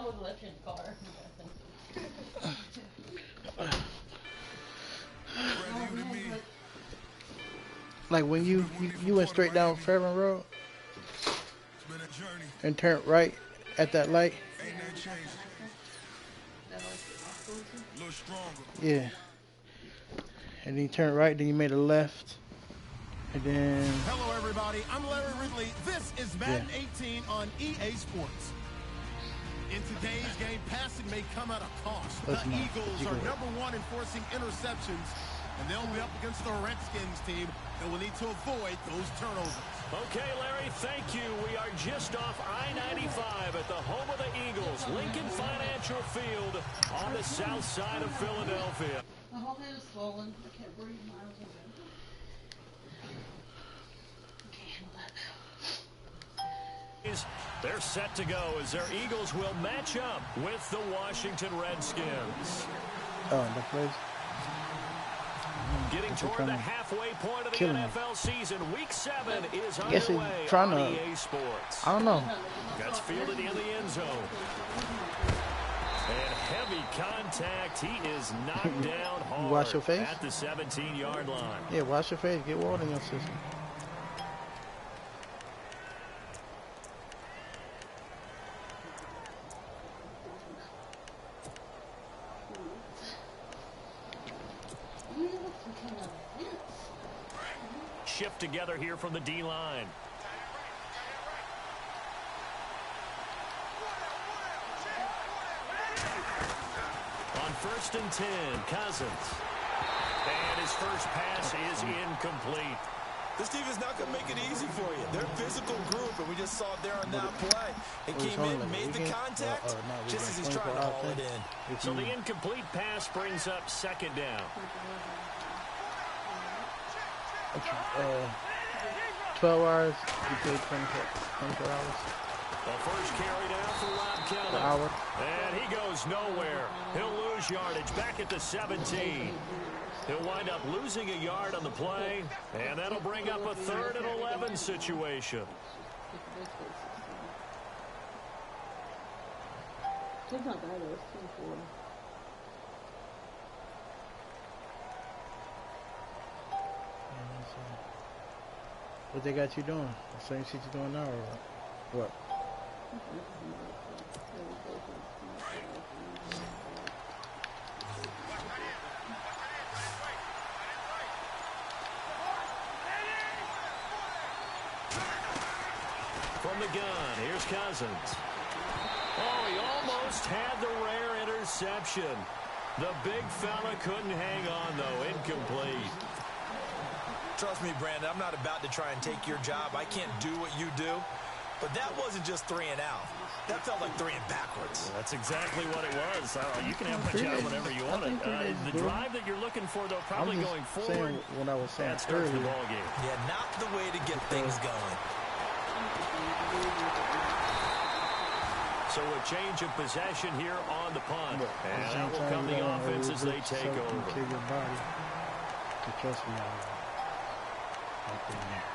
would have left you in the car. Like when you went straight down Fairmont Road and turned right at that light. Yeah. And then you turned right, then you made a left. And then... Hello, everybody. I'm Larry Ridley. This is Madden 18 on EA Sports. In today's game, passing may come at a cost. The Eagles are #1 in forcing interceptions, and they'll be up against the Redskins team that will need to avoid those turnovers. Okay, Larry, thank you. We are just off I-95 at the home of the Eagles, Lincoln Financial Field on the south side of Philadelphia. My whole head is swollen. I can't breathe. My eyes are red. They're set to go as their Eagles will match up with the Washington Redskins. Oh, the place. Getting toward the halfway point of the NFL season, Week 7 is underway on EA Sports. I don't know. That's fielded in the end zone. And heavy contact. He is knocked down hard. Wash your face? At the 17-yard line. Yeah, wash your face. Get water in your system. Shift together here from the D-line. On 1st and 10, Cousins. And his first pass is incomplete. This team is not going to make it easy for you. They're a physical group, and we just saw it there on that play. It came in, made the contact, just as he's trying to haul it in. So the incomplete pass brings up 2nd down. 12 hours, you paid 24 hours. The first carry down for Rob Kelly. And he goes nowhere. He'll lose yardage back at the 17. He'll wind up losing a yard on the play, and that'll bring up a 3rd and 11 situation. It's not bad, though. It's 24. What they got you doing? The same shit you doing now, or what? From the gun, here's Cousins. Oh, he almost had the rare interception. The big fella couldn't hang on, though. Incomplete. Trust me, Brandon, I'm not about to try and take your job. I can't do what you do. But that wasn't just 3 and out. That felt like 3 and backwards. Well, that's exactly what it was. You can have my job whenever you want it. The drive that you're looking for, though, probably going forward. When I was saying that starts the ball game. Yeah, not the way to get things going. So a change of possession here on the punt. And that will come the offense as they take over. Trust me, I've been there.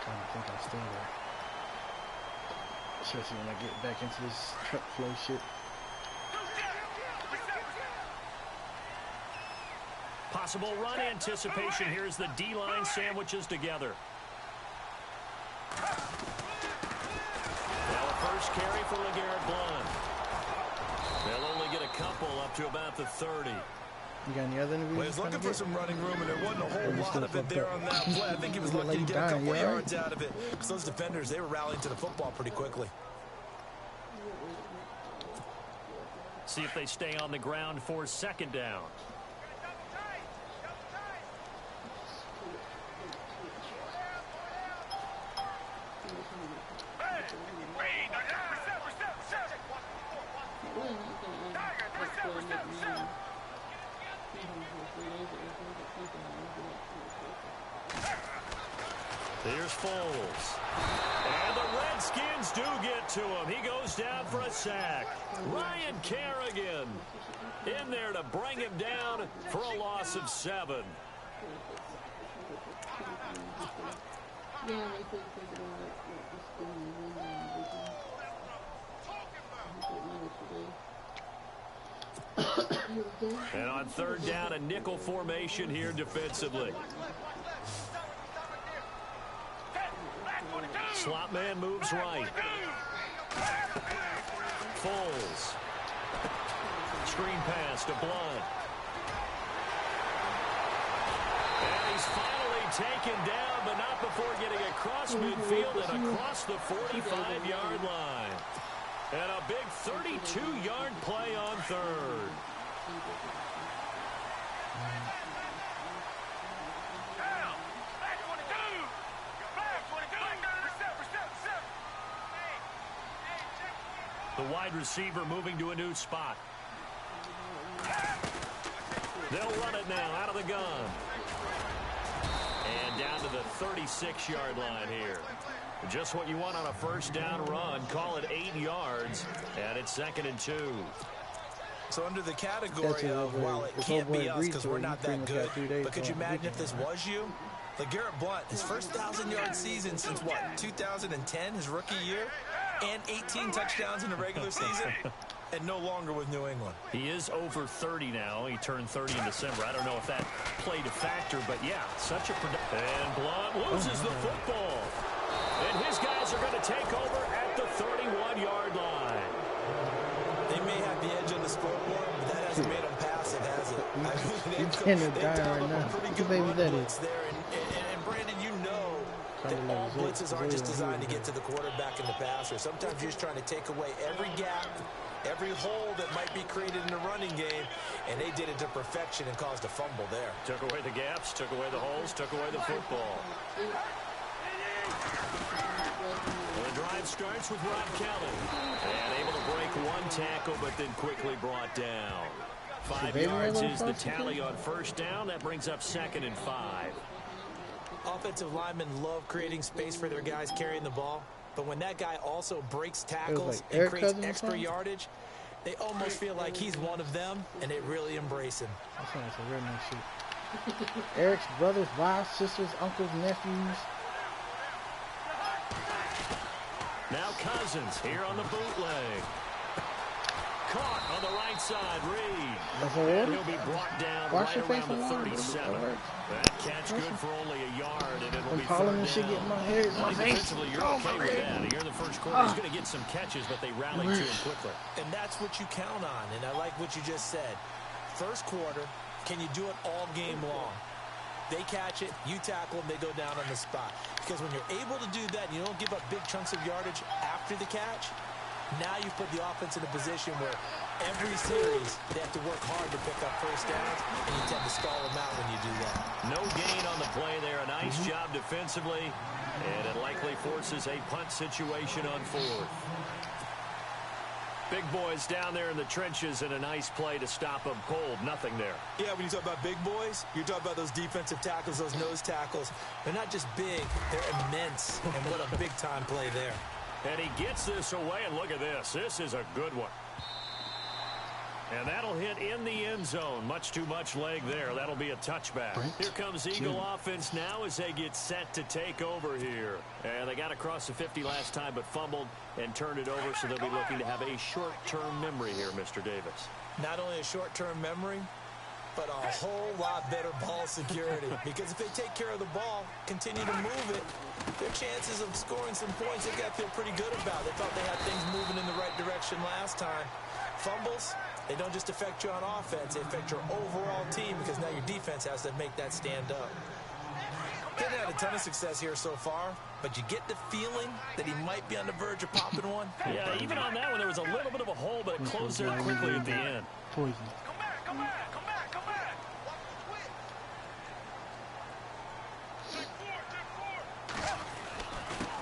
Trying to think I'm still there. Especially when I get back into this truck flow shit. Possible run anticipation. Here's the D-line sandwiches together. Now a first carry for LeGarrette Blount. They'll only get a couple up to about the 30. You got any other interviews? Well, he's looking for some running room, and there wasn't a whole lot of it there on that play. I think he was lucky to get a couple yards out of it. Because those defenders, they were rallying to the football pretty quickly. See if they stay on the ground for 2nd down. Here's Foles. And the Redskins do get to him. He goes down for a sack. Ryan Kerrigan in there to bring him down for a loss of 7. And on third down, a nickel formation here defensively. Slot man moves right. Foles. Screen pass to Blunt. And he's finally taken down, but not before getting across midfield and across the 45-yard line. And a big 32-yard play on third. The wide receiver moving to a new spot. They'll run it now out of the gun. And down to the 36-yard line here. Just what you want on a first down run. Call it 8 yards. And it's 2nd and 2. So under the category of, while it can't be us because we're not that good, but could you imagine if this was you? LeGarrette Blunt, his first 1,000-yard season since, what, 2010, his rookie year? And 18 touchdowns in the regular season, and no longer with New England. He is over 30 now. He turned 30 in December. I don't know if that played a factor, but yeah, such a and Blunt loses the football. And his guys are going to take over at the 31-yard line. They may have the edge on the scoreboard, but that hasn't made them passive, has it? I mean, they've done a pretty good run blitz there. And Brandon, you know that all blitzes aren't just designed to get to the quarterback and the passer. Sometimes you're just trying to take away every gap, every hole that might be created in the running game, and they did it to perfection and caused a fumble there. Took away the gaps, took away the holes, took away the football. The drive starts with Rob Kelly. And able to break one tackle, but then quickly brought down. 5 yards is the tally on first down. That brings up 2nd and 5. Offensive linemen love creating space for their guys carrying the ball, but when that guy also breaks tackles and creates extra yardage, they almost feel like he's one of them, and they really embrace him. That sounds like a real nice shit. Eric's brothers, wives, sisters, uncles, nephews. Now Cousins here on the bootleg. Caught on the right side, Reed. And he'll be brought down right around the 37. That catch good for only a yard, and it'll be third down. Defensively, you're okay with that. Here in the first quarter, he's going to get some catches, but they rallied to him quickly. And that's what you count on, and I like what you just said. First quarter, can you do it all game long? They catch it, you tackle them, they go down on the spot. Because when you're able to do that, and you don't give up big chunks of yardage after the catch, now you put the offense in a position where every series they have to work hard to pick up first downs, and you tend to stall them out when you do that. No gain on the play there. A nice job defensively, and it likely forces a punt situation on 4th. Big boys down there in the trenches, and a nice play to stop them cold. Nothing there. Yeah, when you talk about big boys, you're talking about those defensive tackles, those nose tackles. They're not just big, they're immense, and what a big-time play there. And he gets this away, and look at this. This is a good one. And that'll hit in the end zone. Much too much leg there. That'll be a touchback. Here comes Eagle offense now as they get set to take over here. And they got across the 50 last time but fumbled and turned it over, so they'll be looking to have a short-term memory here, Mr. Davis. Not only a short-term memory, but a whole lot better ball security. Because if they take care of the ball, continue to move it, their chances of scoring some points, they got to feel pretty good about. They thought they had things moving in the right direction last time. Fumbles, they don't just affect you on offense, they affect your overall team because now your defense has to make that stand up. Didn't have a ton of success here so far, but you get the feeling that he might be on the verge of popping one. Yeah, even on that one, there was a little bit of a hole, but it closed there quickly at the end. Poison. Come back.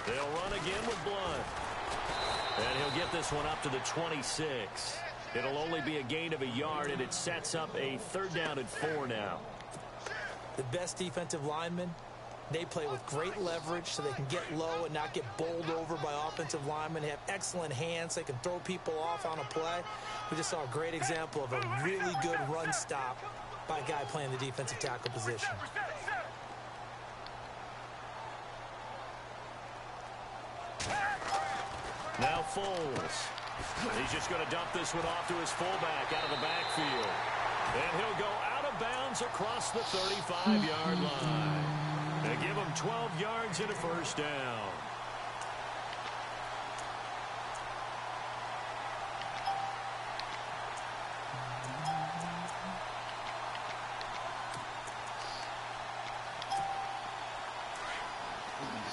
They'll run again with Blunt. And he'll get this one up to the 26. It'll only be a gain of a yard, and it sets up a 3rd down and 4 now. The best defensive linemen, they play with great leverage so they can get low and not get bowled over by offensive linemen. They have excellent hands. They can throw people off on a play. We just saw a great example of a really good run stop by a guy playing the defensive tackle position. Now Foles. He's just going to dump this one off to his fullback out of the backfield. And he'll go out of bounds across the 35-yard line. They give him 12 yards and a first down.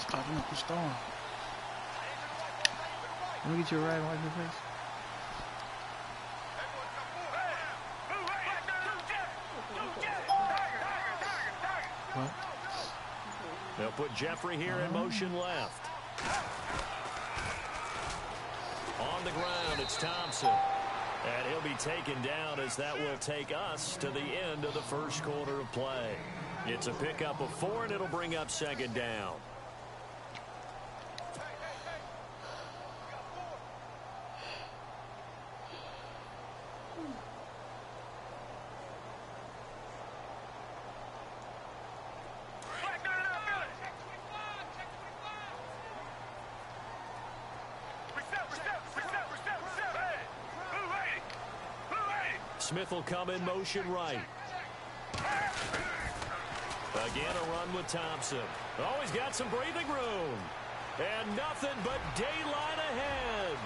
Popping up the storm. Let me get you a rag and wipe your face. What? They'll put Jeffrey here in motion left. On the ground, it's Thompson. And he'll be taken down as that will take us to the end of the first quarter of play. It's a pickup of 4, and it'll bring up second down. Smith will come in motion right. Again, a run with Thompson. Oh, he's got some breathing room. And nothing but daylight ahead.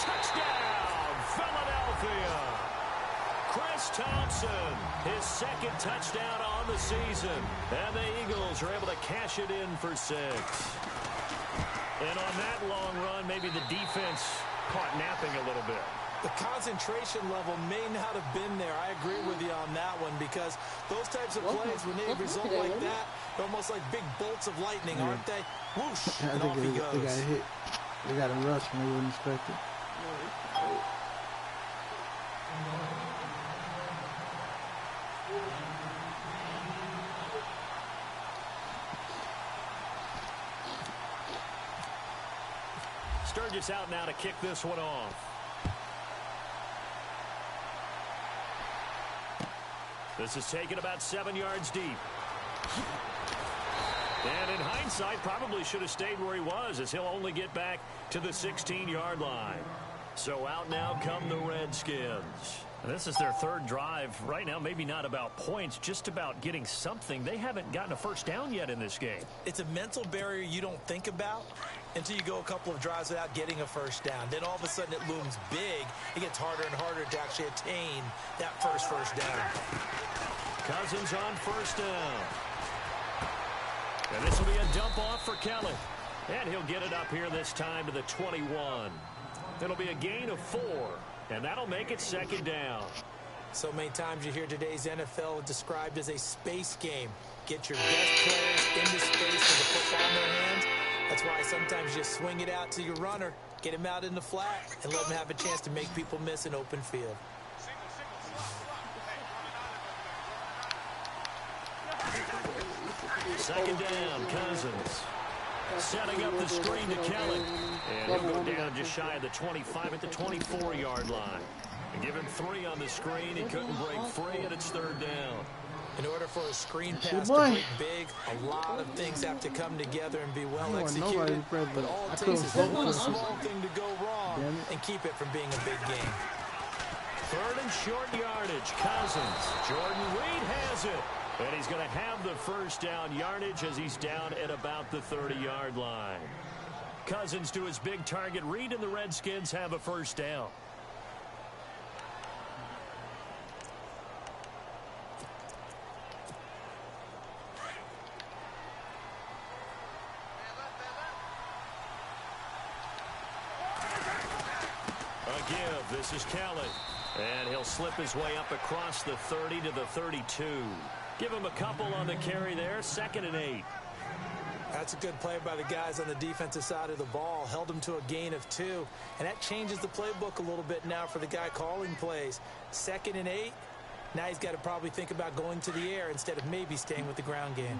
Touchdown, Philadelphia. Chris Thompson, his second touchdown on the season. And the Eagles are able to cash it in for 6. And on that long run, maybe the defense caught napping a little bit. The concentration level may not have been there. I agree with you on that one because those types of plays, when they result like that, they're almost like big bolts of lightning, aren't they? Whoosh, and off he goes. They got hit. They got him rushed when they wouldn't expect it. Sturgis out now to kick this one off. This is taken about 7 yards deep. And in hindsight, probably should have stayed where he was, as he'll only get back to the 16-yard line. So out now come the Redskins. This is their third drive. Right now, maybe not about points, just about getting something. They haven't gotten a first down yet in this game. It's a mental barrier you don't think about until you go a couple of drives without getting a first down. Then all of a sudden it looms big. It gets harder and harder to actually attain that first down. Cousins on first down. And this will be a dump off for Kelly. And he'll get it up here this time to the 21. It'll be a gain of 4. And that'll make it second down. So many times you hear today's NFL described as a space game. Get your best players into space with the football in their hands. That's why sometimes you just swing it out to your runner, get him out in the flat, and let him have a chance to make people miss an open field. Second down, Cousins. Setting up the screen to Kelly. And he'll go down just shy of the 25 at the 24-yard line. And give him 3 on the screen. He couldn't break free, and it's third down. In order for a screen pass to break big, a lot of things have to come together and be well executed. But all it takes is one small thing to go wrong and keep it from being a big game. Third and short yardage. Cousins. Jordan Reed has it. And he's going to have the first down yardage as he's down at about the 30-yard line. Cousins to his big target. Reed and the Redskins have a first down. A give. This is Kelly. And he'll slip his way up across the 30 to the 32. Give him a couple on the carry there. 2nd and 8. That's a good play by the guys on the defensive side of the ball. Held him to a gain of 2. And that changes the playbook a little bit now for the guy calling plays. 2nd and 8. Now he's got to probably think about going to the air instead of maybe staying with the ground game.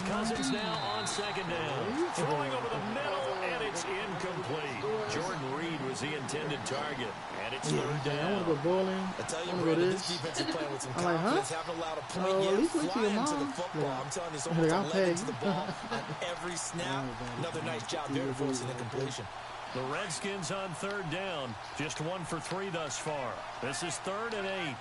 Cousins now on second down. Throwing over the middle, and it's incomplete. Jordan Reed was the intended target, and it's Yeah, third I down. want to go bowling. I tell you, I want to go Brandon, this. this defense is playing with some I'm like, confidence. huh? Haven't allowed a At point yet. least wait till your Flying to the mom. football. Yeah. I'm telling you, it's Like, almost I'll 11 pay. to the ball on every snap. Another nice job there forcing the completion. The Redskins on third down. Just 1 for 3 thus far. This is 3rd and 8.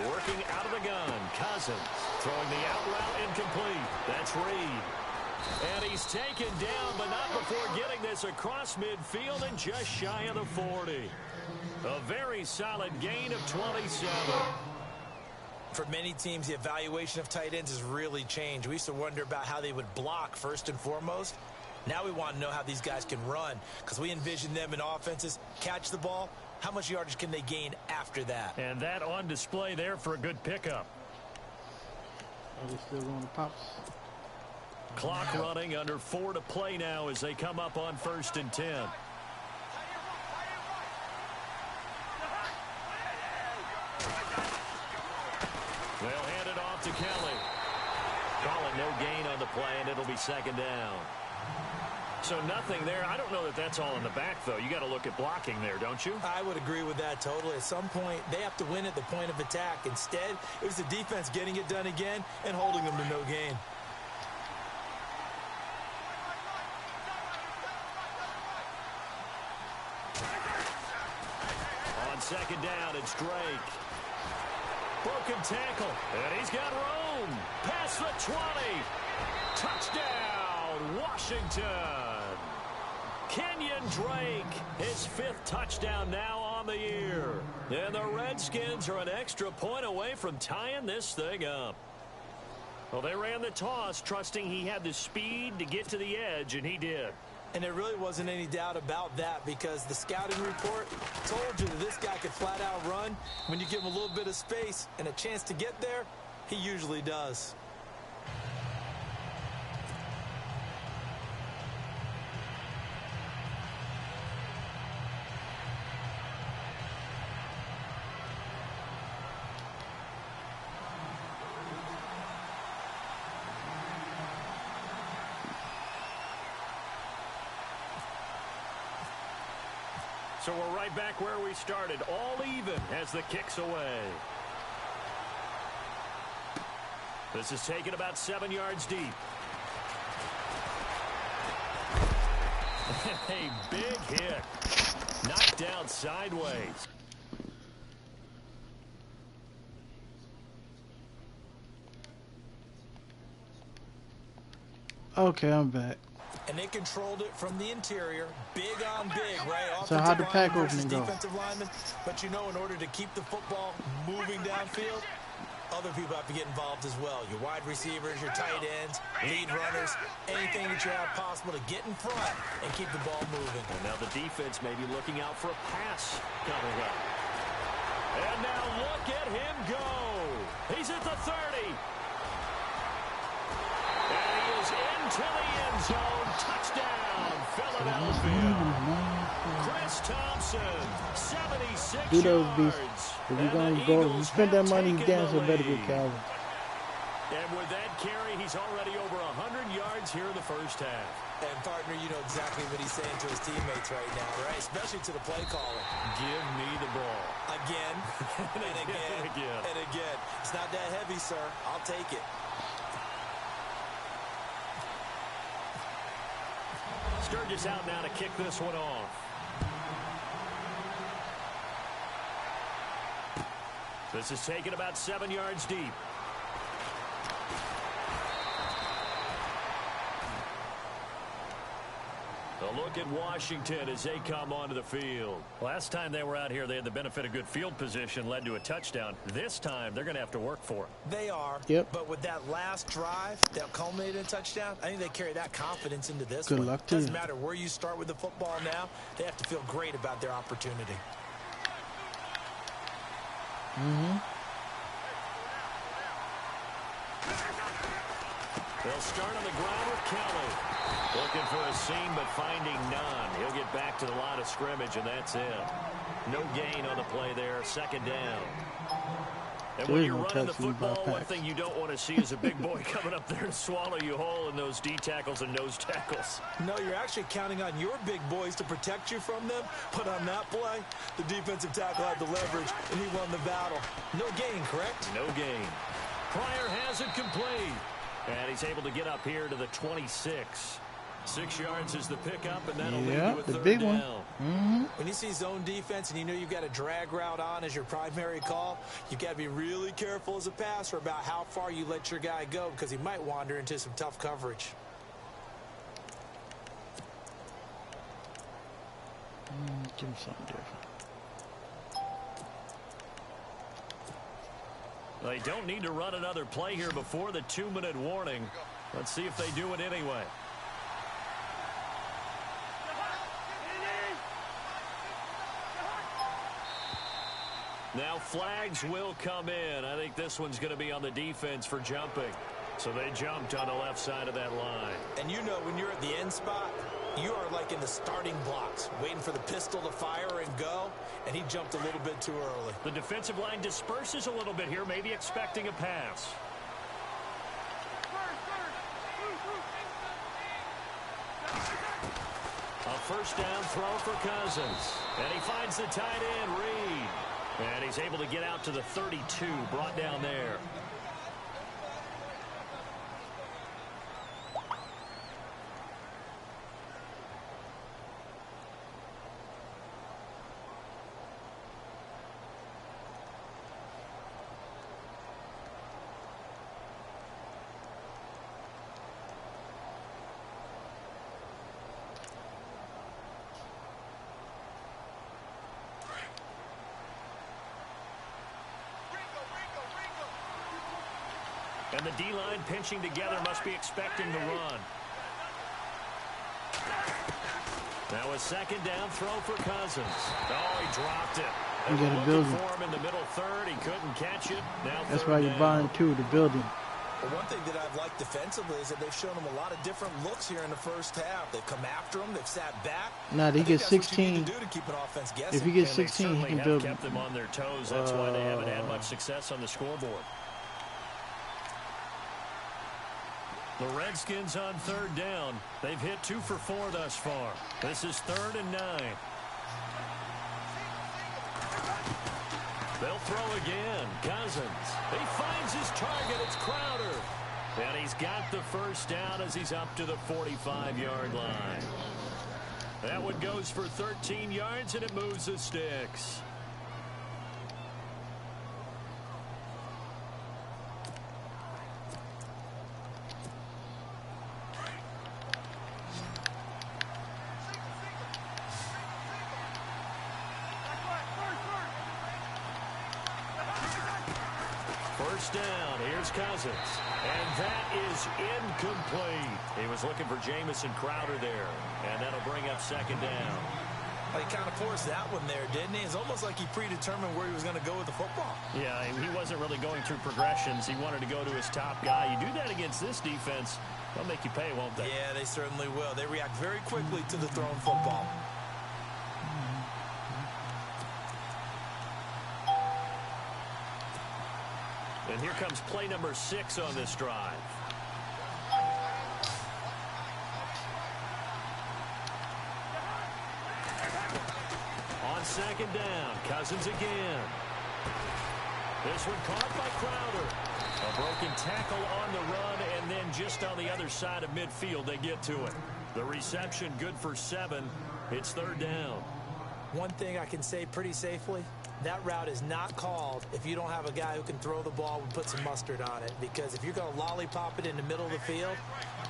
Working out of the gun. Cousins throwing the out route incomplete. That's Reed. And he's taken down, but not before getting this across midfield and just shy of the 40. A very solid gain of 27. For many teams, the evaluation of tight ends has really changed. We used to wonder about how they would block first and foremost. Now we want to know how these guys can run, because we envision them in offenses catch the ball. How much yardage can they gain after that? And that on display there for a good pickup. Are they still going to Pops? Clock running, under 4 to play now as they come up on 1st and 10. They'll hand it off to Kelly. Call it no gain on the play, and it'll be 2nd down. So nothing there. I don't know that that's all in the back, though. You got to look at blocking there, don't you? I would agree with that totally. At some point, they have to win at the point of attack. Instead, it was the defense getting it done again and holding them to no gain. On 2nd down, it's Drake. Broken tackle, and he's got room. Past the 20. Touchdown, Washington. Kenyon Drake, his 5th touchdown now on the year. And the Redskins are an extra point away from tying this thing up. Well, they ran the toss, trusting he had the speed to get to the edge, and he did. And there really wasn't any doubt about that, because the scouting report told you that this guy could flat out run. When you give him a little bit of space and a chance to get there, he usually does. So we're right back where we started, all even as the kick's away. This is taken about 7 yards deep. A big hit. Knocked down sideways. Okay, I'm back. And they controlled it from the interior, big on big, right? So how'd the pack versus opening go? defensive lineman. But you know, in order to keep the football moving downfield, other people have to get involved as well. Your wide receivers, your tight ends, lead runners, anything that you have possible to get in front and keep the ball moving. And now the defense may be looking out for a pass coming up. And now look at him go. He's at the 30. And he is into the end zone. Touchdown, Philadelphia. Chris Thompson, 76 Do those yards. beasts. If you're going to go, you spend that money, you damn so better get Calvin. And with that carry, he's already over 100 yards here in the first half. And, partner, you know exactly what he's saying to his teammates right now, right? Especially to the play caller. Give me the ball. Again, and again, and again. It's not that heavy, sir. I'll take it. Sturgis out now to kick this one off. This is taken about 7 yards deep. A look at Washington as they come onto the field. Last time they were out here, they had the benefit of good field position, led to a touchdown. This time, they're going to have to work for it. They are. Yep. But with that last drive that culminated in a touchdown, I think they carry that confidence into this Good one. luck to you. Doesn't matter where you start with the football now. They have to feel great about their opportunity. They'll start on the ground with Kelly. Looking for a seam, but finding none. He'll get back to the line of scrimmage, and that's it. No gain on the play there. 2nd down. And when you're running the football, one thing you don't want to see is a big boy coming up there and swallow you whole in those D tackles and nose tackles. No, you're actually counting on your big boys to protect you from them. But on that play, the defensive tackle had the leverage, and he won the battle. No gain, correct? No gain. Pryor has it complete. And he's able to get up here to the 26. 6 yards is the pickup, and that'll lead to a the third big down. one. When you see zone defense and you know you've got a drag route on as your primary call, you've got to be really careful as a passer about how far you let your guy go because he might wander into some tough coverage. Give him something different. They don't need to run another play here before the 2-minute warning. Let's see if they do it anyway. Now flags will come in. I think this one's going to be on the defense for jumping. So they jumped on the left side of that line. And you know when you're at the end spot, you are like in the starting blocks, waiting for the pistol to fire and go, and he jumped a little bit too early. The defensive line disperses a little bit here, maybe expecting a pass. A first down throw for Cousins. And he finds the tight end, Reed. And he's able to get out to the 32, brought down there. And the D-line pinching together must be expecting the run. Now a second down throw for Cousins. Oh, he dropped it. You got a building. For him in the middle third. He couldn't catch it. Now that's why you're buying two, the building. Well, one thing that I've liked defensively is that they've shown them a lot of different looks here in the first half. They've come after him. They've sat back. Now he gets 16. To keep an offense guessing. If he gets 16, he can build. Kept them on their toes. That's why they haven't had much success on the scoreboard. The Redskins on third down. They've hit 2 for 4 thus far. This is 3rd and 9. They'll throw again. Cousins. He finds his target. It's Crowder. And he's got the first down as he's up to the 45-yard line. That one goes for 13 yards, and it moves the sticks. First down. Here's Cousins. And that is incomplete. He was looking for Jamison Crowder there. And that'll bring up second down. Well, he kind of forced that one there, didn't he? It's almost like he predetermined where he was going to go with the football. Yeah, he wasn't really going through progressions. He wanted to go to his top guy. You do that against this defense, they'll make you pay, won't they? Yeah, they certainly will. They react very quickly to the thrown football. And here comes play number 6 on this drive. On second down, Cousins again. This one caught by Crowder. A broken tackle on the run, and then just on the other side of midfield, they get to it. The reception good for 7. It's third down. One thing I can say pretty safely, that route is not called if you don't have a guy who can throw the ball and put some mustard on it. Because if you're going to lollipop it in the middle of the field,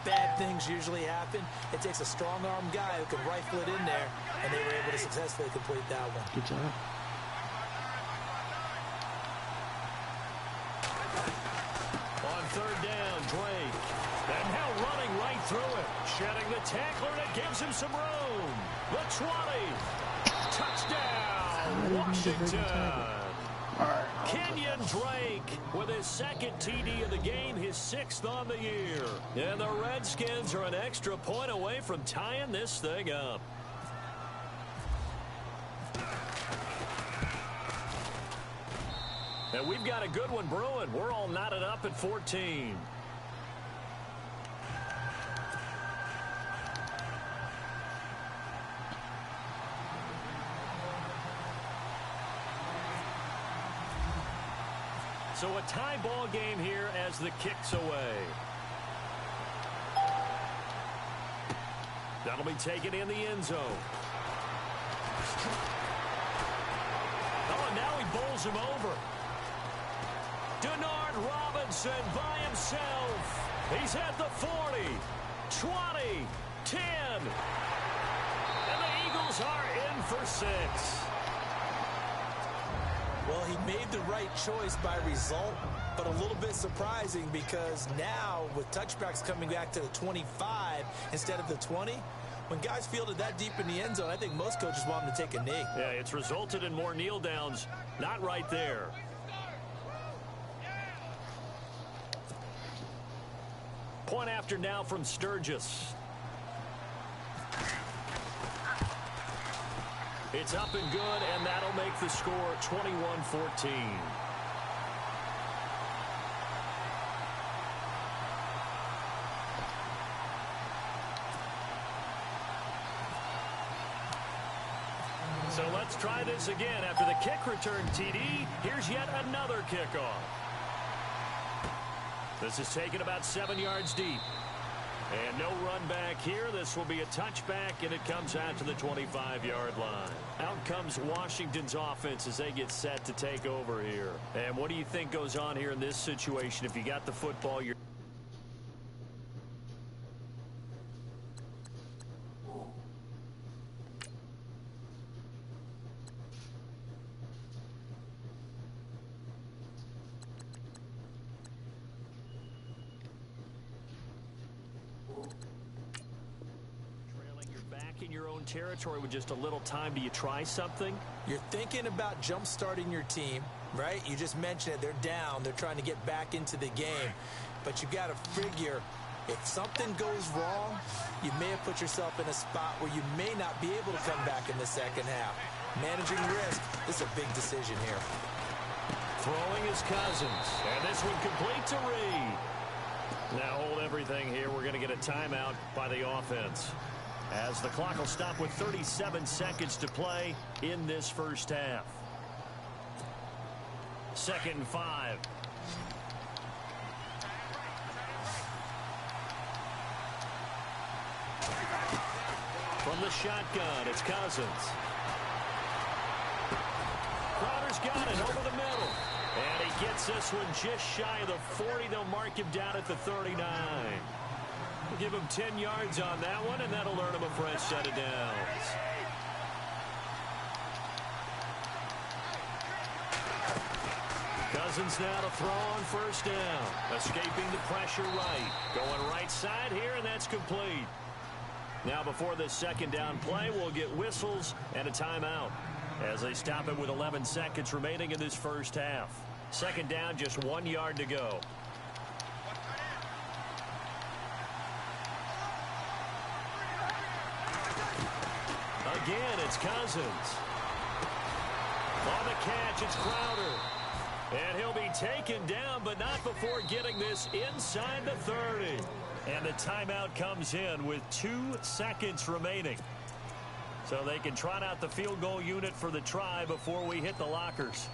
bad things usually happen. It takes a strong-arm guy who can rifle it in there, and they were able to successfully complete that one. Good job. On third down, Drake. And now running right through it. Shedding the tackler, and it gives him some room. The 20. Touchdown, Washington. Kenyon Drake with his second TD of the game, his 6th on the year. And the Redskins are an extra point away from tying this thing up. And we've got a good one brewing. We're all knotted up at 14. So a tie ball game here as the kick's away. That'll be taken in the end zone. Oh, now he bowls him over. Denard Robinson by himself. He's at the 40, 20, 10. And the Eagles are in for 6. Well, he made the right choice by result, but a little bit surprising because now with touchbacks coming back to the 25 instead of the 20, when guys fielded that deep in the end zone, I think most coaches want them to take a knee. Yeah, it's resulted in more kneel downs. Not right there. Point after now from Sturgis. It's up and good, and that'll make the score 21-14. So let's try this again. After the kick return TD, here's yet another kickoff. This is taken about 7 yards deep. And no run back here. This will be a touchback, and it comes out to the 25-yard line. Out comes Washington's offense as they get set to take over here. And what do you think goes on here in this situation? If you got the football, you're... in your own territory with just a little time. Do you try something? You're thinking about jump-starting your team, right? You just mentioned it. They're down. They're trying to get back into the game. But you got to figure if something goes wrong, you may have put yourself in a spot where you may not be able to come back in the second half. Managing risk, this is a big decision here. Throwing is Cousins. And this one complete to Reed. Now hold everything here. We're going to get a timeout by the offense, as the clock will stop with 37 seconds to play in this first half. 2nd and 5. From the shotgun, it's Cousins. Crowder's got it over the middle. And he gets this one just shy of the 40. They'll mark him down at the 39. We'll give him 10 yards on that one, and that'll earn him a fresh set of downs. Cousins now to throw on first down. Escaping the pressure right. Going right side here, and that's complete. Now before this second down play, we'll get whistles and a timeout as they stop it with 11 seconds remaining in this first half. Second down, just 1 yard to go. Again, it's Cousins. On the catch, it's Crowder. And he'll be taken down, but not before getting this inside the 30. And the timeout comes in with 2 seconds remaining. So they can trot out the field goal unit for the try before we hit the lockers.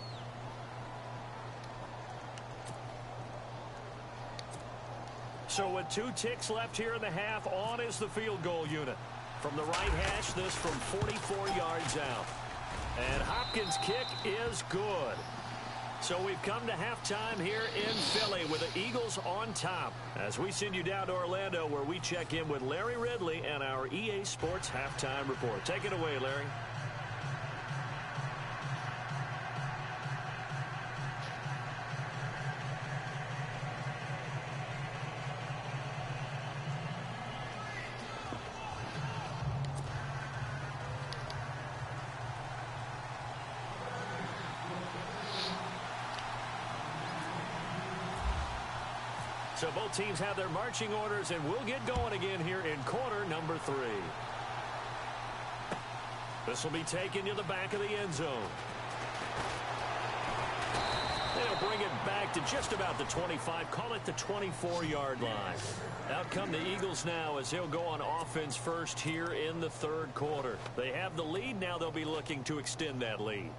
So with 2 ticks left here in the half, on is the field goal unit. From the right hash, this from 44 yards out. And Hopkins' kick is good. So we've come to halftime here in Philly with the Eagles on top, as we send you down to Orlando, where we check in with Larry Ridley and our EA Sports Halftime Report. Take it away, Larry. So both teams have their marching orders, and we'll get going again here in quarter number 3. This will be taken to the back of the end zone. They'll bring it back to just about the 25. Call it the 24-yard line. Out come the Eagles now as they'll go on offense first here in the third quarter. They have the lead. Now they'll be looking to extend that lead.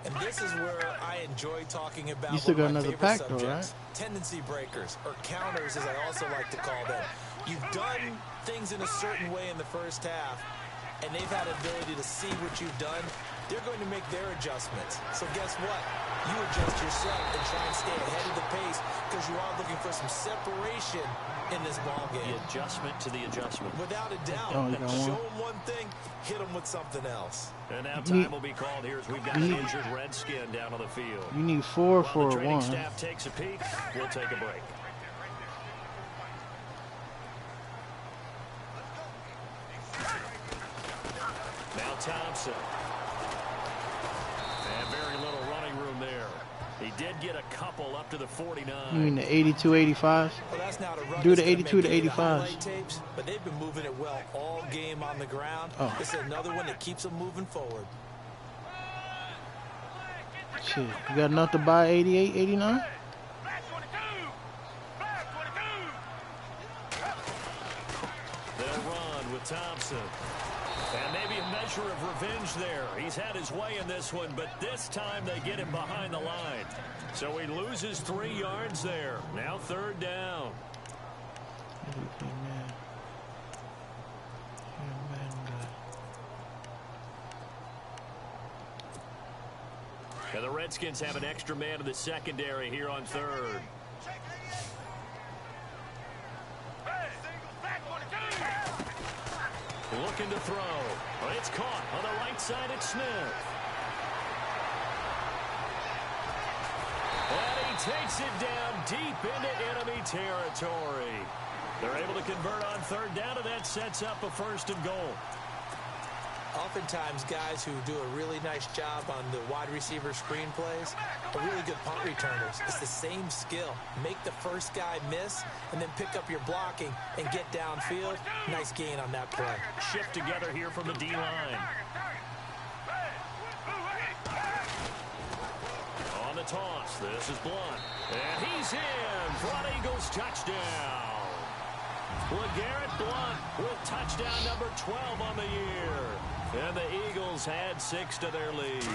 And this is where I enjoy talking about you still one got of my another favorite pack, though, subjects, right? tendency breakers, or counters, as I also like to call them. You've done things in a certain way in the first half, and they've had ability to see what you've done. They're going to make their adjustments. So guess what? You adjust yourself and try and stay ahead of the pace because you are looking for some separation in this ball game. The adjustment to the adjustment. Without a doubt. Oh, you got Show one. them one thing, hit them with something else. And now time will be called here as we've got an injured Redskin down on the field. You need 4 While for the a training 1. staff takes a peek, we'll take a break. Now Thompson. And very little running room there. He did get a couple up to the 49. You mean the 82-85? Well, that's not a run Do that's the gonna 82 make to it into 85. highlight tapes, but they've been moving it well all game on the ground. Oh. This is another one that keeps them moving forward. Shit, you got enough to buy 88, 89? They'll run with Thompson. And maybe a measure of revenge there. He's had his way in this one, but this time they get him behind the line. So he loses 3 yards there. Now third down. And the Redskins have an extra man in the secondary here on third. Looking to throw. Well, it's caught on the right side at Smith. And he takes it down deep into enemy territory. They're able to convert on third down, and that sets up a 1st and goal. Oftentimes, guys who do a really nice job on the wide receiver screen plays are really good punt returners. It's the same skill. Make the first guy miss and then pick up your blocking and get downfield. Nice gain on that play. Shift together here from the D-line. On the toss, this is Blunt. And he's in for an Eagles touchdown. LeGarrette Blunt with touchdown number 12 on the year. And the Eagles had 6 to their lead.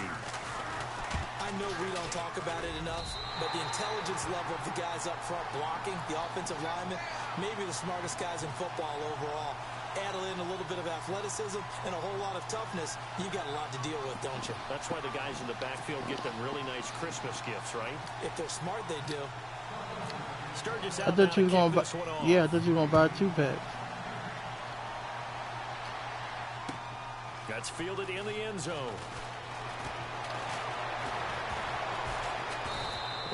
I know we don't talk about it enough, but the intelligence level of the guys up front blocking, the offensive linemen, maybe the smartest guys in football overall. Add in a little bit of athleticism and a whole lot of toughness, you got a lot to deal with, don't you? That's why the guys in the backfield get them really nice Christmas gifts, right? If they're smart, they do. Sturgis I out thought you were now gonna to buy. kick this one off. Yeah, I thought you were gonna buy 2 packs. That's fielded in the end zone.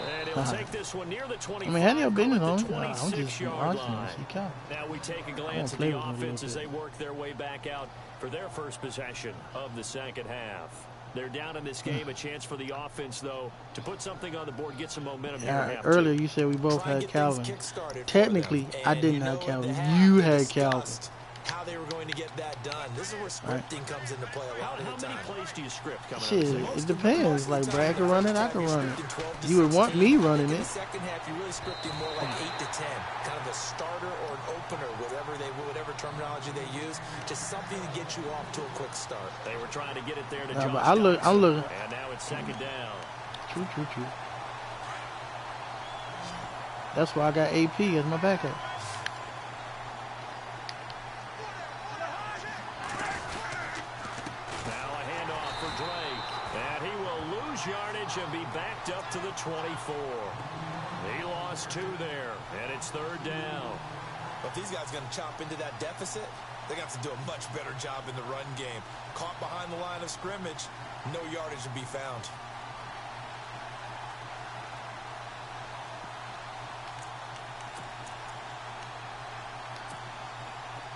And he'll take this one near the 25. I mean, had you been at the on? I'm just 26-yard watching line. this. He count. Now we take a glance at the offense as they work their way back out for their first possession of the second half. They're down in this game. A chance for the offense, though, to put something on the board, get some momentum here. Earlier, you said we both had Calvin. Technically, I didn't have Calvin. You had Calvin. How they were going to get that done. This is where scripting comes into play a lot of the time. How many plays do you script coming Shit, up? it depends. Like, Brad can run it, I can run it. You would want me running In it. the second half, you're really scripting more like 8 to 10. Kind of a starter or an opener, whatever terminology they use. Just something to get you off to a quick start. They were trying to get it there to Nah, Josh but I'm looking. And now it's second down. True. That's why I got AP as my backup. Yardage and be backed up to the 24. He lost 2 there, and it's third down. But these guys going to chop into that deficit. They're going to have to do a much better job in the run game. Caught behind the line of scrimmage, no yardage to be found.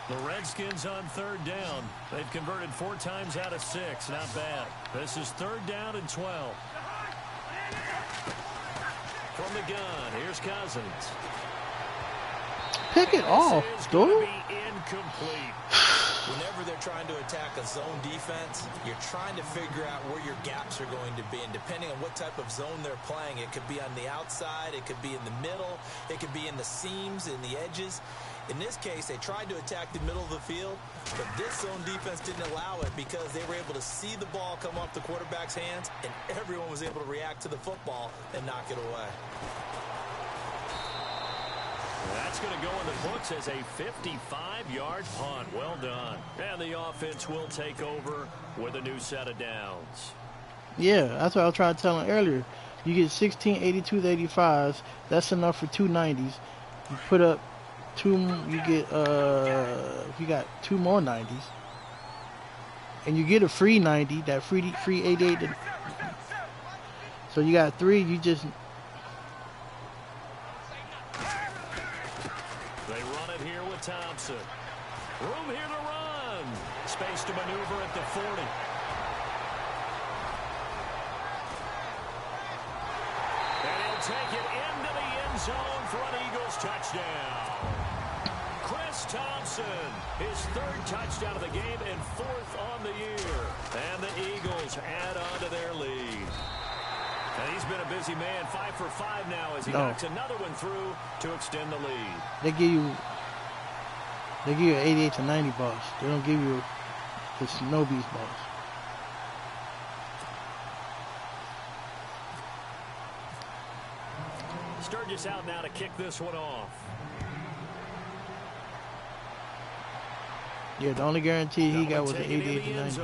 The Redskins on third down. They've converted 4 times out of 6. Not bad. This is third down and 12. From the gun, here's Cousins. Pick it off, dude. Be incomplete. Whenever they're trying to attack a zone defense, you're trying to figure out where your gaps are going to be. And depending on what type of zone they're playing, it could be on the outside, it could be in the middle, it could be in the seams, in the edges. In this case, they tried to attack the middle of the field, but this zone defense didn't allow it because they were able to see the ball come off the quarterback's hands, and everyone was able to react to the football and knock it away. That's going to go in the books as a 55-yard punt. Well done. And the offense will take over with a new set of downs. Yeah, that's what I was trying to tell him earlier. You get 16 82s, 85s. That's enough for 2 90s. You put up two. You get you got 2 more 90s, and you get a free 90. That free 88. So you got 3. You just. Thompson. Room here to run. Space to maneuver at the 40. And he'll take it into the end zone for an Eagles touchdown. Chris Thompson, his 3rd touchdown of the game and 4th on the year. And the Eagles add on to their lead. And he's been a busy man. 5 for 5 now as he knocks another one through to extend the lead. They give you an 88 to 90 balls. They don't give you the Snow Beast balls. Sturgis out now to kick this one off. Yeah, the only guarantee he got was an 88 to 90.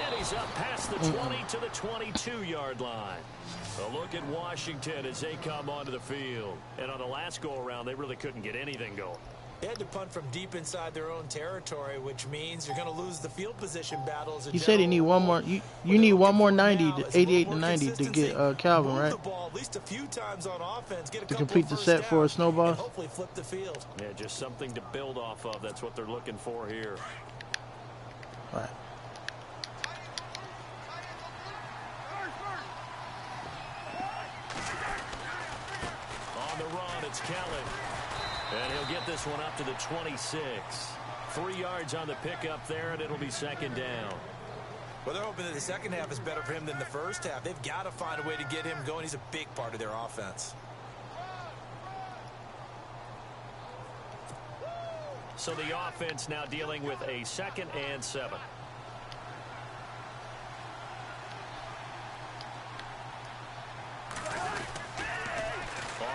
And he's up past the 20 to the 22-yard line. A look at Washington as they come onto the field. And on the last go-around, they really couldn't get anything going. They had to punt from deep inside their own territory, which means you're going to lose the field position battles. He said he need one more. You need one more 90, 88 to 90 to get Calvin, right? At least a few times on offense, get a to complete the set for a snowball. Hopefully flip the field. Yeah, just something to build off of. That's what they're looking for here. All right. On the run, it's Kelly. And he'll get this one up to the 26. 3 yards on the pickup there, and it'll be 2nd down. Well, they're hoping that the second half is better for him than the first half. They've got to find a way to get him going. He's a big part of their offense. So the offense now dealing with a 2nd and 7.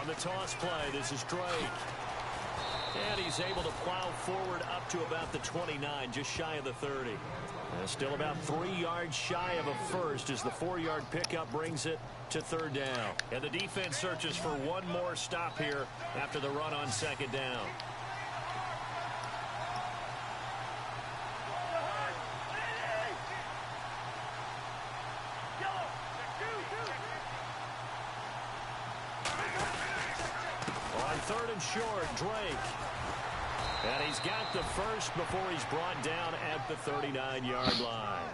On the toss play, this is Drake. And he's able to plow forward up to about the 29, just shy of the 30. And still about 3 yards shy of a first as the 4-yard pickup brings it to 3rd down. And the defense searches for one more stop here after the run on 2nd down. On 3rd and short, Drake. And he's got the first before he's brought down at the 39-yard line.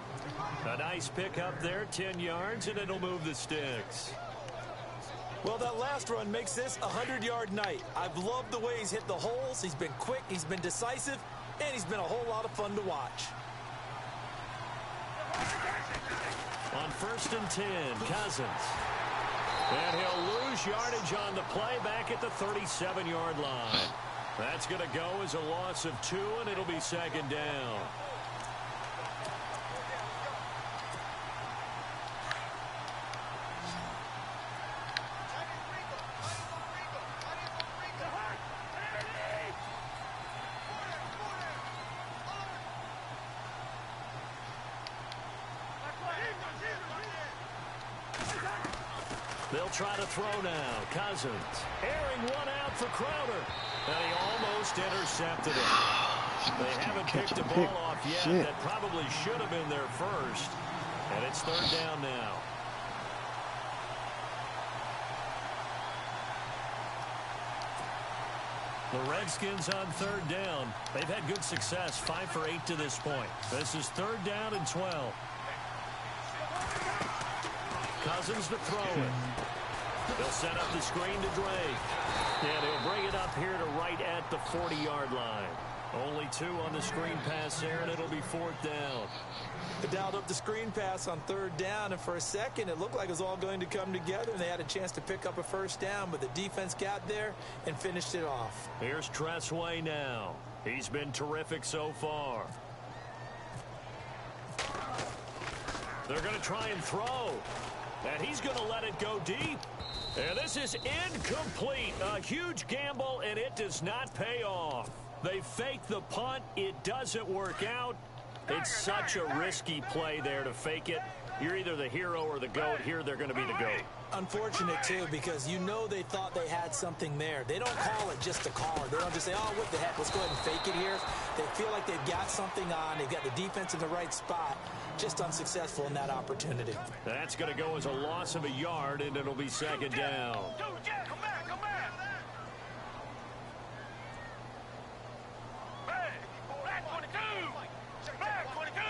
A nice pickup there, 10 yards, and it'll move the sticks. Well, that last run makes this a 100-yard night. I've loved the way he's hit the holes. He's been quick, he's been decisive, and he's been a whole lot of fun to watch. On 1st and 10, Cousins. And he'll lose yardage on the play back at the 37-yard line. That's going to go as a loss of 2, and it'll be 2nd down. They'll try to throw now. Cousins airing one out for Crowder. And he almost intercepted it. They haven't picked a ball off yet. That probably should have been their first. And it's 3rd down now. The Redskins on 3rd down. They've had good success, 5 for 8 to this point. This is 3rd down and 12. Cousins to throw it. They'll set up the screen to Drake. And he'll bring it up here to right at the 40-yard line. Only 2 on the screen pass there, and it'll be 4th down. They dialed up the screen pass on 3rd down, and for a second it looked like it was all going to come together, and they had a chance to pick up a 1st down, but the defense got there and finished it off. Here's Tressway now. He's been terrific so far. They're going to try and throw, and he's going to let it go deep. And this is incomplete. A huge gamble, and it does not pay off. They fake the punt. It doesn't work out. It's such a risky play there to fake it. You're either the hero or the GOAT. Here they're going to be the GOAT. Unfortunate, too, because you know they thought they had something there. They don't call it just to call it. They don't just say, oh, what the heck, let's go ahead and fake it here. They feel like they've got something on. They've got the defense in the right spot. Just unsuccessful in that opportunity. That's going to go as a loss of a yard, and it'll be 2nd down. Come back, come back. Back 22. Back 22.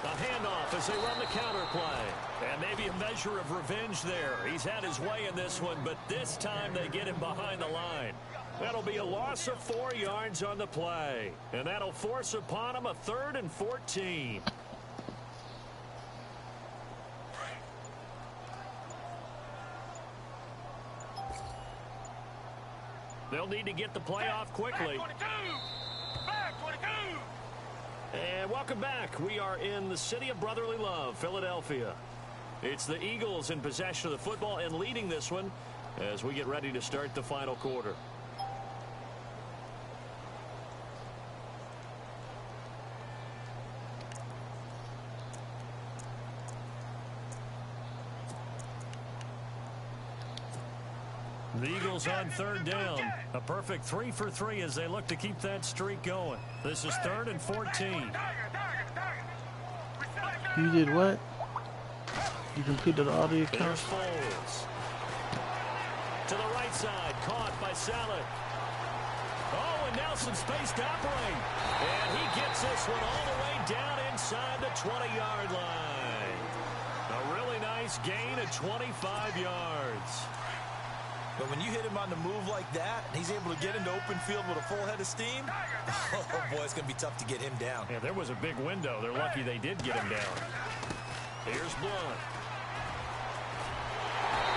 A handoff as they run the counter play. And maybe a measure of revenge there. He's had his way in this one, but this time they get him behind the line. That'll be a loss of 4 yards on the play. And that'll force upon him a 3rd and 14. They'll need to get the play off quickly. Back 22. And welcome back. We are in the city of brotherly love, Philadelphia. It's the Eagles in possession of the football and leading this one as we get ready to start the final quarter. The Eagles on 3rd down. A perfect 3 for 3 as they look to keep that streak going. This is 3rd and 14. You did what? You completed all the accounts? There's Foles. To the right side, caught by Saleh. Oh, and Nelson space to operate. And he gets this one all the way down inside the 20-yard line. A really nice gain of 25 yards. But when you hit him on the move like that, and he's able to get into open field with a full head of steam, oh, boy, it's going to be tough to get him down. Yeah, there was a big window. They're lucky they did get him down. Here's Blunt.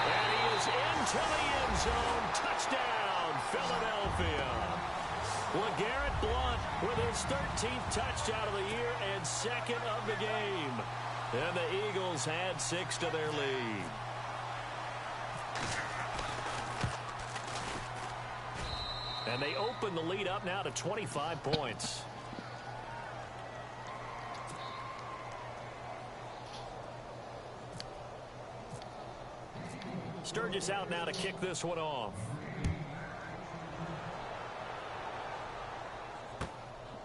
And he is into the end zone. Touchdown, Philadelphia. LeGarrette Blunt with his 13th touchdown of the year and 2nd of the game. And the Eagles add 6 to their lead. And they open the lead up now to 25 points. Sturgis out now to kick this one off.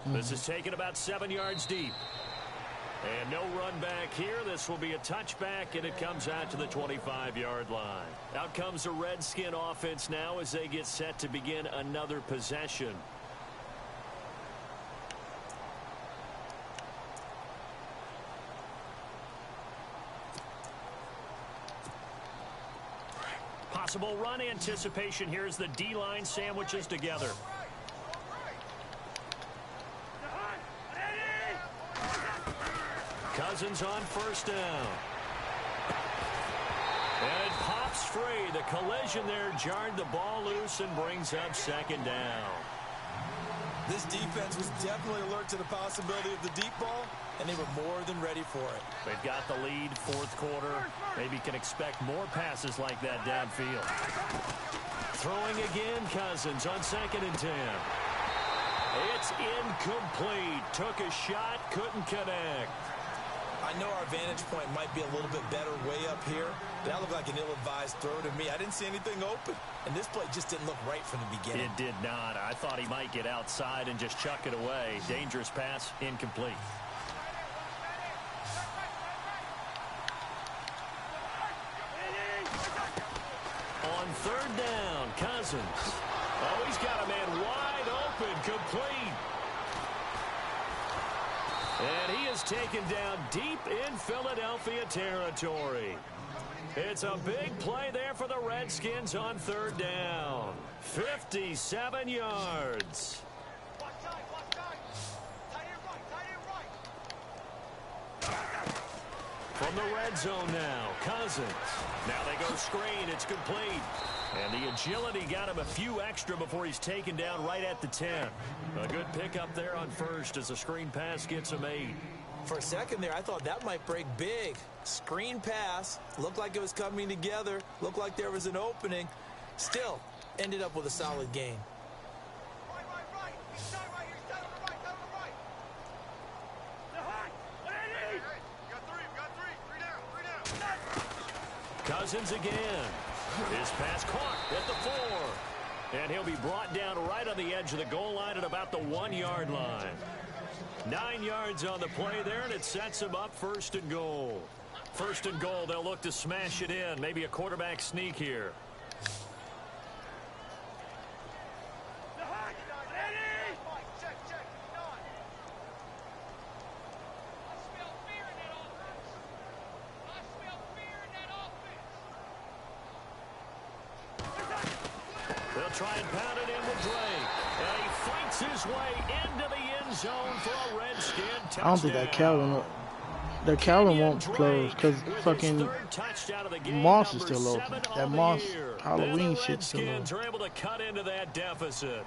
This is taken about 7 yards deep. And no run back here. This will be a touchback, and it comes out to the 25-yard line. Out comes the Redskin offense now as they get set to begin another possession. Possible run anticipation here as the D-line sandwiches together. Cousins on 1st down. And it pops free. The collision there jarred the ball loose and brings up 2nd down. This defense was definitely alert to the possibility of the deep ball, and they were more than ready for it. They've got the lead, 4th quarter. Maybe can expect more passes like that downfield. Throwing again, Cousins on 2nd and 10. It's incomplete. Took a shot, couldn't connect. I know our vantage point might be a little bit better way up here, but that looked like an ill-advised throw to me. I didn't see anything open, and this play just didn't look right from the beginning. It did not. I thought he might get outside and just chuck it away. Dangerous pass, incomplete. On 3rd down, Cousins. Oh, he's got a man wide open, complete. And he is taken down deep in Philadelphia territory. It's a big play there for the Redskins on 3rd down. 57 yards. From the red zone now, Cousins. Now they go screen. It's complete. And the agility got him a few extra before he's taken down right at the 10. A good pickup there on first as the screen pass gets him 8. For a second there, I thought that might break big. Screen pass. Looked like it was coming together. Looked like there was an opening. Still, ended up with a solid gain. Cousins again. His pass caught at the 4. And he'll be brought down right on the edge of the goal line at about the 1-yard line. 9 yards on the play there, and it sets him up 1st and goal. 1st and goal, they'll look to smash it in. Maybe a quarterback sneak here. They'll try and pound it in with Drake. And he fights his way into the end zone for a Redskin touchdown. I don't think that Calvin won't close because fucking Moss is still open. That Moss Halloween shit's still open. Redskins are able to cut into that deficit.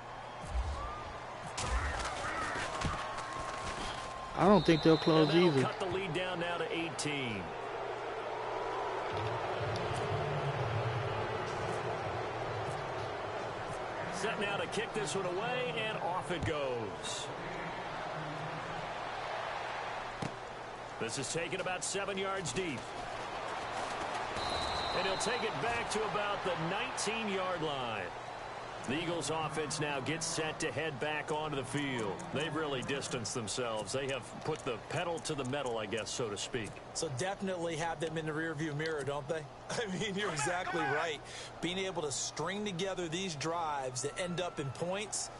I don't think they'll close either. Cut the lead down now to 18. Set now to kick this one away, and off it goes. This is taken about 7 yards deep. And he'll take it back to about the 19-yard line. The Eagles offense now gets set to head back onto the field. They've really distanced themselves. They have put the pedal to the metal, I guess, so to speak. So definitely have them in the rearview mirror, don't they? I mean, you're exactly right. Being able to string together these drives that end up in points,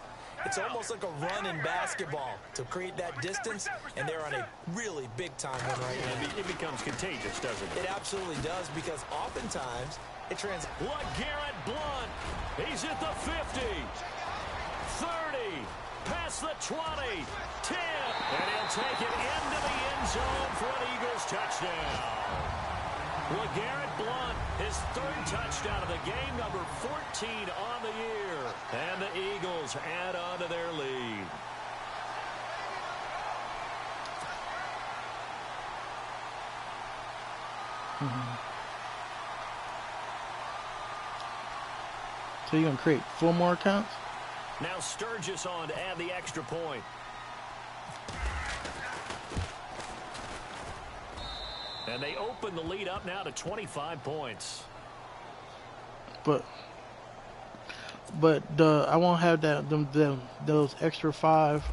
it's almost like a run in basketball to create that distance, and they're on a really big-time one right now. It becomes contagious, doesn't it? It absolutely does, because oftentimes it LeGarrette Blount. He's at the 50, 30, past the 20, 10, and he'll take it into the end zone for an Eagles touchdown. LeGarrette Blount, his 3rd touchdown of the game, number 14 on the year. And the Eagles add on to their lead. So you're going to create 4 more accounts? Now Sturgis on to add the extra point. And they open the lead up now to 25 points. But I won't have those extra 5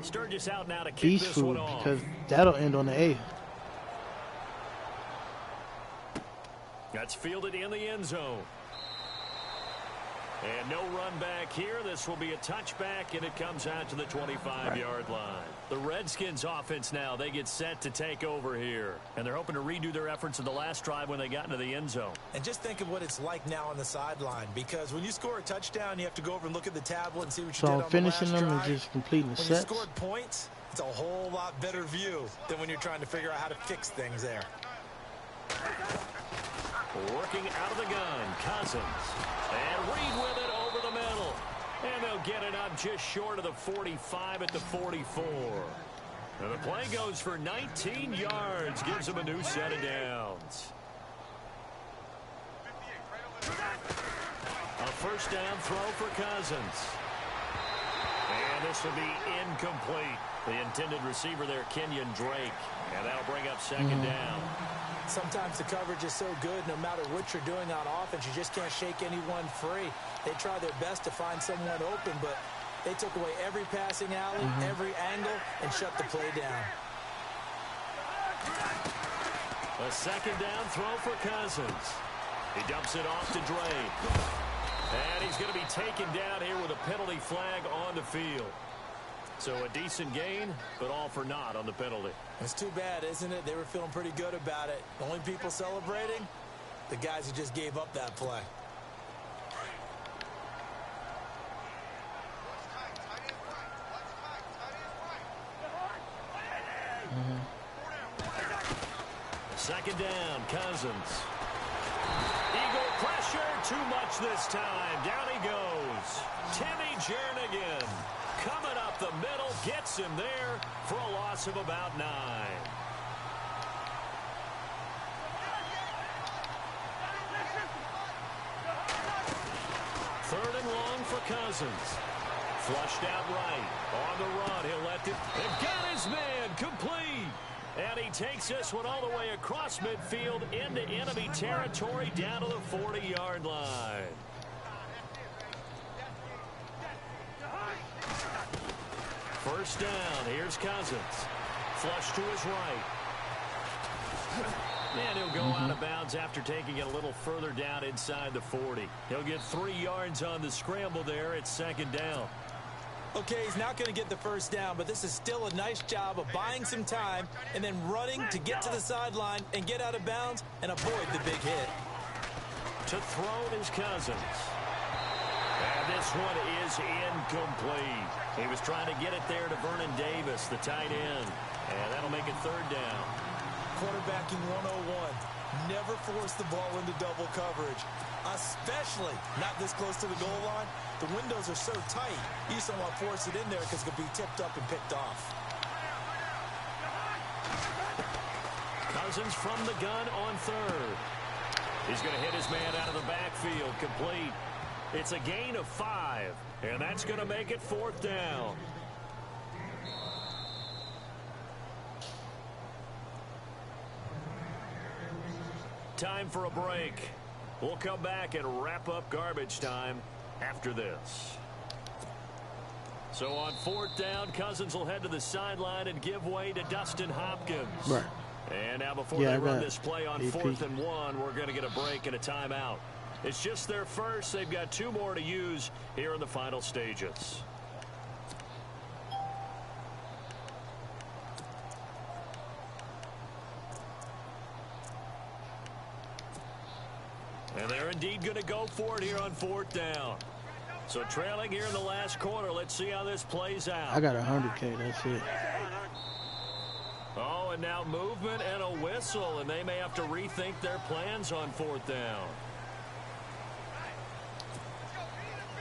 Sturgis out now to kick beast this food one off. because that'll end on the 8th. That's fielded in the end zone. And no run back here. This will be a touchback, and it comes out to the 25-yard line. The Redskins offense now, they get set to take over here. And they're hoping to redo their efforts in the last drive when they got into the end zone. And just think of what it's like now on the sideline, because when you score a touchdown, you have to go over and look at the tablet and see what you did on the last drive. So I'm finishing them and just completing the sets. When you scored points, it's a whole lot better view than when you're trying to figure out how to fix things there. Working out of the gun, Cousins. And Reed with it over the middle. And they'll get it up just short of the 45 at the 44. And the play goes for 19 yards. Gives them a new set of downs. A 1st down throw for Cousins. And this will be incomplete. The intended receiver there, Kenyon Drake. And that'll bring up 2nd down. Sometimes the coverage is so good, no matter what you're doing on offense, you just can't shake anyone free. They try their best to find someone open, but they took away every passing alley, every angle, and shut the play down. A 2nd down throw for Cousins. He dumps it off to Drake. And he's going to be taken down here with a penalty flag on the field. So a decent gain, but all for naught on the penalty. It's too bad, isn't it? They were feeling pretty good about it. The only people celebrating, the guys who just gave up that play. Second down, Cousins. Eagle pressure, too much this time. Down he goes. Timmy Jernigan coming up the middle, gets him there for a loss of about 9. Third and long for Cousins. Flushed out right. On the run, he'll let it. And got his man complete. And he takes this one all the way across midfield into enemy territory down to the 40-yard line. First down, here's Cousins. Flush to his right. And he'll go out of bounds after taking it a little further down inside the 40. He'll get 3 yards on the scramble there at second down. Okay, he's not going to get the first down, but this is still a nice job of buying some time and then running to get to the sideline and get out of bounds and avoid the big hit. To throw is Cousins. And this one is incomplete. He was trying to get it there to Vernon Davis, the tight end. And that'll make it third down. Quarterbacking 101. Never force the ball into double coverage, especially not this close to the goal line. The windows are so tight, you just don't want to force it in there because it could be tipped up and picked off. Cousins from the gun on third. He's going to hit his man out of the backfield, complete. It's a gain of 5, and that's going to make it fourth down. Time for a break. We'll come back and wrap up garbage time after this. So on fourth down, Cousins will head to the sideline and give way to Dustin Hopkins. Right. And now before they run this play on 4th and 1, we're going to get a break and a timeout. It's just their first. They've got 2 more to use here in the final stages. And they're indeed going to go for it here on fourth down. So trailing here in the last quarter. Let's see how this plays out. I got 100K. That's it. Oh, and now movement and a whistle, and they may have to rethink their plans on fourth down.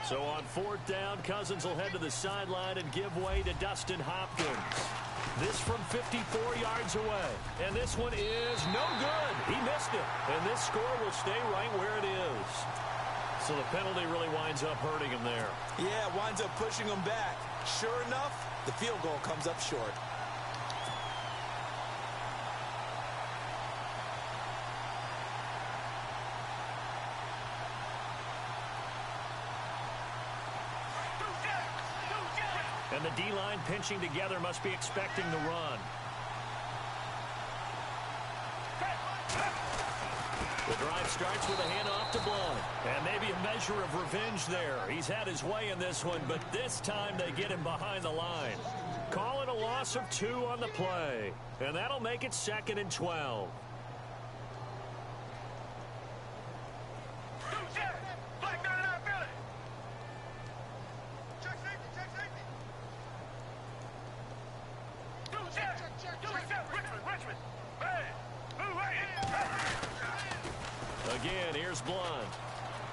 So on fourth down, Cousins will head to the sideline and give way to Dustin Hopkins. This from 54 yards away. And this one is no good. He missed it. And this score will stay right where it is. So the penalty really winds up hurting him there. Yeah, it winds up pushing him back. Sure enough, the field goal comes up short. And the D-line pinching together must be expecting the run. The drive starts with a handoff to Blunt. And maybe a measure of revenge there. He's had his way in this one, but this time they get him behind the line. Call it a loss of 2 on the play. And that'll make it 2nd and 12. Again, here's Blunt.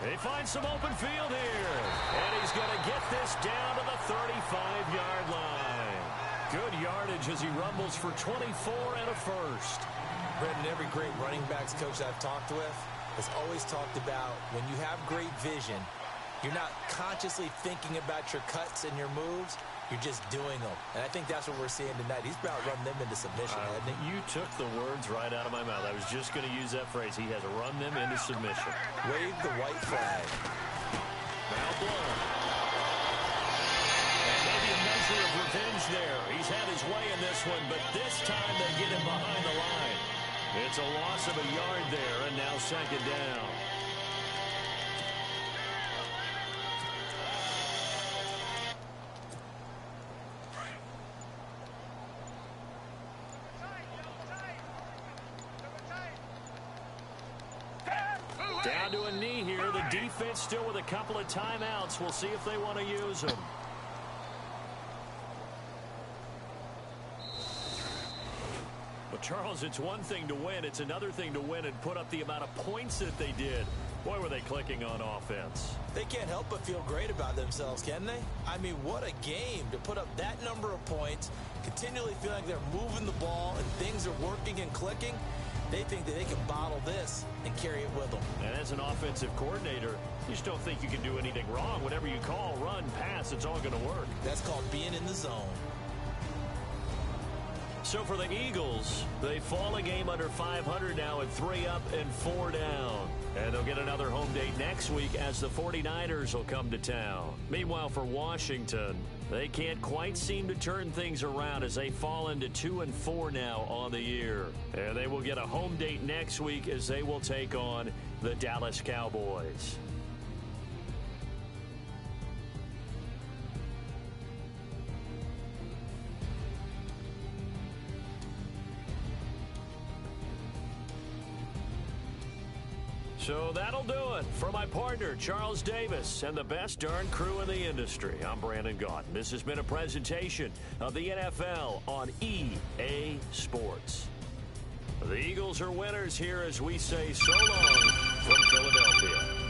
They find some open field here. And he's going to get this down to the 35-yard line. Good yardage as he rumbles for 24 and a first. Brendan, every great running backs coach I've talked with has always talked about when you have great vision, you're not consciously thinking about your cuts and your moves. You're just doing them. And I think that's what we're seeing tonight. He's about running them into submission, hasn't he? You took the words right out of my mouth. I was just going to use that phrase. He has run them into submission. Wave the white flag. Now Blunt. And maybe a measure of revenge there. He's had his way in this one, but this time they get him behind the line. It's a loss of a yard there, and now 2nd down. defense still with a couple of timeouts. We'll see if they want to use them. Well, Charles, it's one thing to win. It's another thing to win and put up the amount of points that they did. Boy, were they clicking on offense. They can't help but feel great about themselves, can they? I mean, what a game to put up that number of points, continually feel like they're moving the ball and things are working and clicking. They think that they can bottle this and carry it with them. And as an offensive coordinator, you just don't think you can do anything wrong. Whatever you call, run, pass, it's all going to work. That's called being in the zone. So for the Eagles, they fall a game under 500 now at 3 up and 4 down. And they'll get another home date next week as the 49ers will come to town. Meanwhile, for Washington, they can't quite seem to turn things around as they fall into 2 and 4 now on the year. And they will get a home date next week as they will take on the Dallas Cowboys. So that'll do it for my partner, Charles Davis, and the best darn crew in the industry. I'm Brandon Gaudin. This has been a presentation of the NFL on EA Sports. The Eagles are winners here as we say so long from Philadelphia.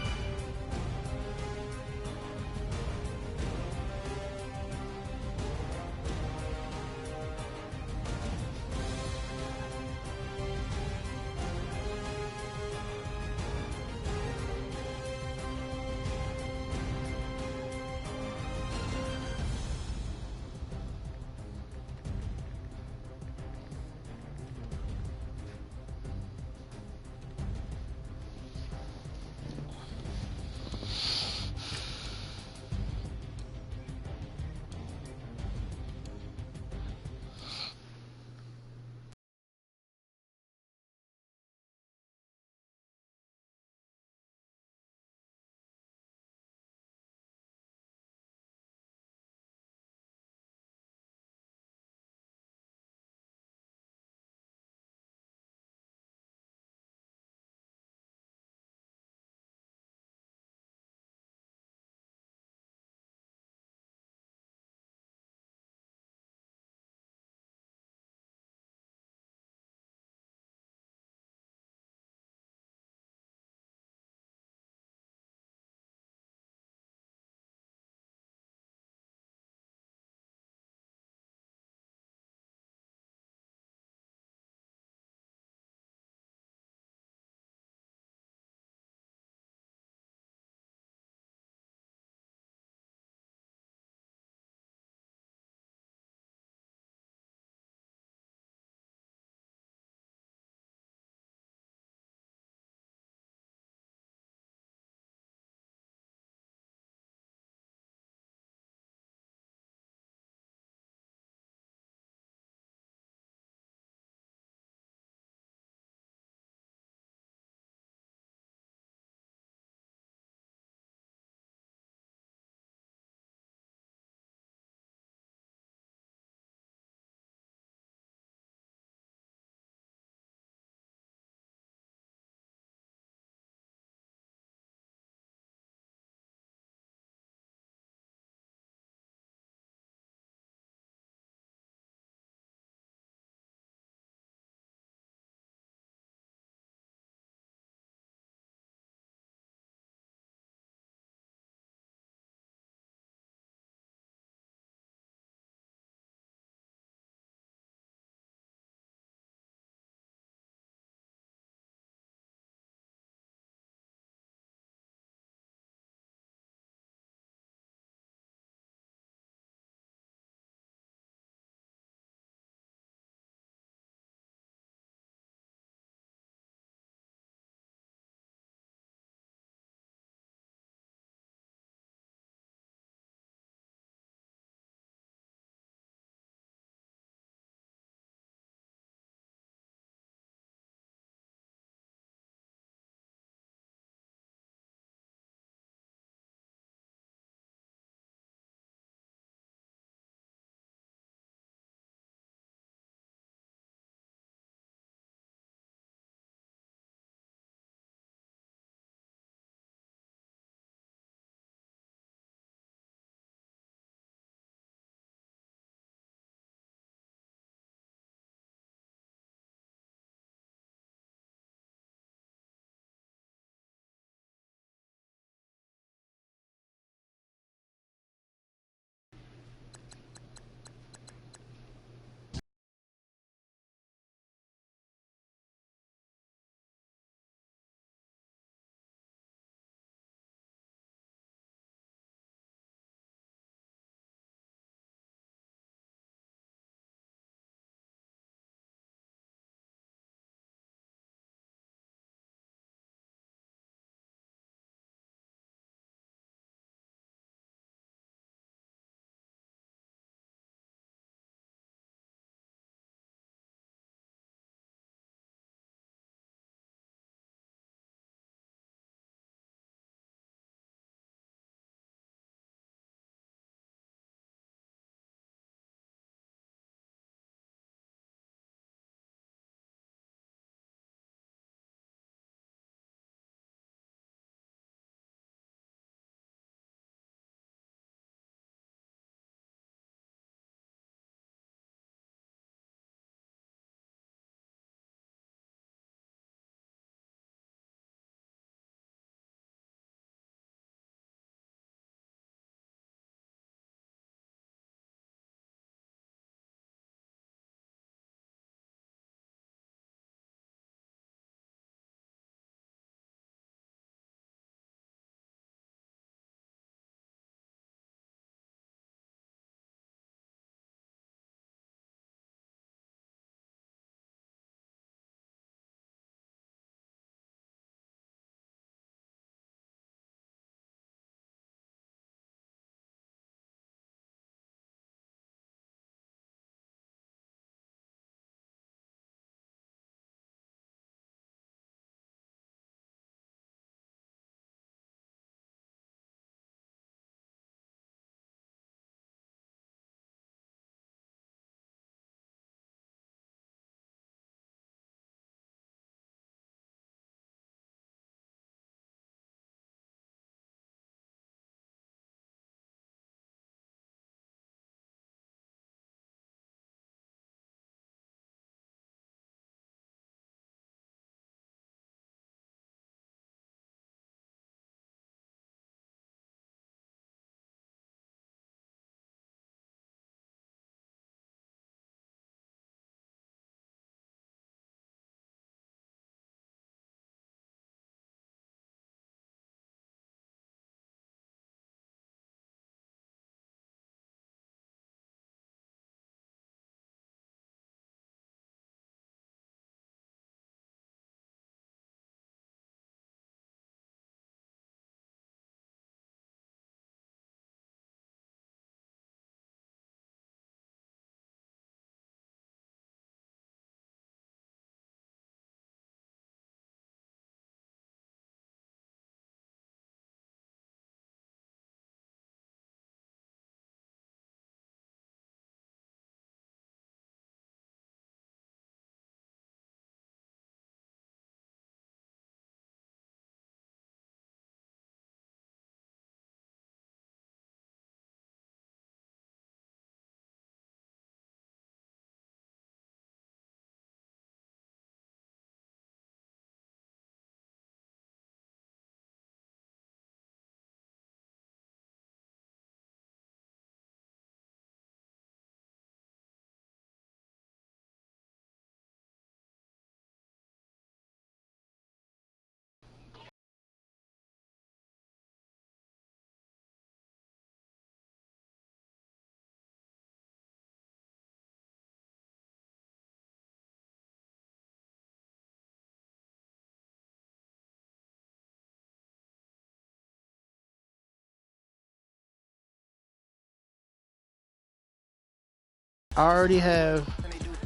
I already have.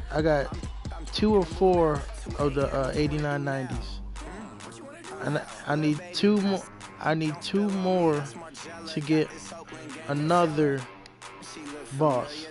I got 2 or 4 of the 89 90s, and I need 2 more. I need 2 more to get another boss.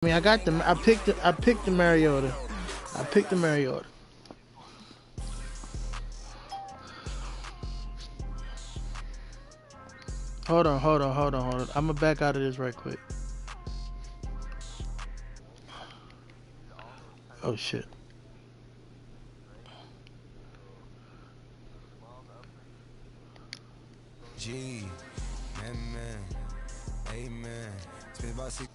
I mean, I got them. I picked the Mariota. I picked the Mariota. Hold on. I'm gonna back out of this right quick. Oh shit. G, man, amen. It's been about 6